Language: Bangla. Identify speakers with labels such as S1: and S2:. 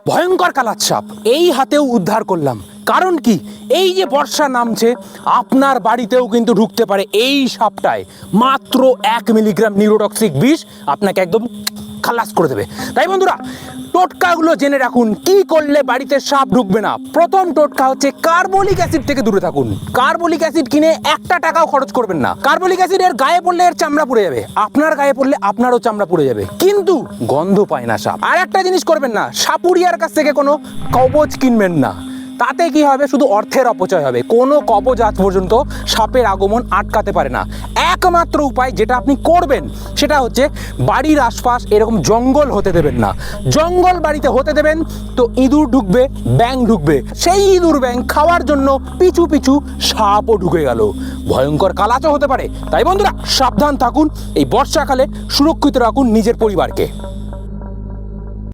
S1: ভয়ঙ্কর কালার সাপ এই হাতেও উদ্ধার করলাম। কারণ কি, এই যে বর্ষা নামছে, আপনার বাড়িতেও কিন্তু ঢুকতে পারে এই সাপটায়। মাত্র 1 মিলিগ্রাম নিউরোটক্সিক বিষ আপনাকে একদম খালাস করে দেবে। তাই বন্ধুরা, টোটকাগুলো জেনে রাখুন কি করলে বাড়িতে সাপ ঢুকবে না। প্রথম টোটকা হচ্ছে কার্বলিক অ্যাসিড থেকে দূরে থাকুন। কার্বলিক অ্যাসিড কিনে 1 টাকাও খরচ করবেন না। কার্বলিক অ্যাসিড এর গায়ে পড়লে এর চামড়া পুড়ে যাবে, আপনার গায়ে পড়লে আপনারও চামড়া পুড়ে যাবে, কিন্তু গন্ধ পায় না সাপ। আর একটা জিনিস করবেন না, সাপুরিয়ার কাছ থেকে কোনো কবচ কিনবেন না। তাতে কি হবে, শুধু অর্থের অপচয় হবে। কোনো কবচ আজ পর্যন্ত সাপের আগমন আটকাতে পারে না। একমাত্র উপায় যেটা আপনি করবেন সেটা হচ্ছে বাড়ির আশপাশ এরকম জঙ্গল হতে দেবেন না। জঙ্গল বাড়িতে হতে দেবেন তো ইঁদুর ঢুকবে, ব্যাঙ ঢুকবে। সেই ইঁদুর ব্যাঙ খাওয়ার জন্য পিছু পিছু সাপও ঢুকে গেল, ভয়ঙ্কর কালাচও হতে পারে। তাই বন্ধুরা, সাবধান থাকুন। এই বর্ষাকালে সুরক্ষিত রাখুন নিজের পরিবারকে।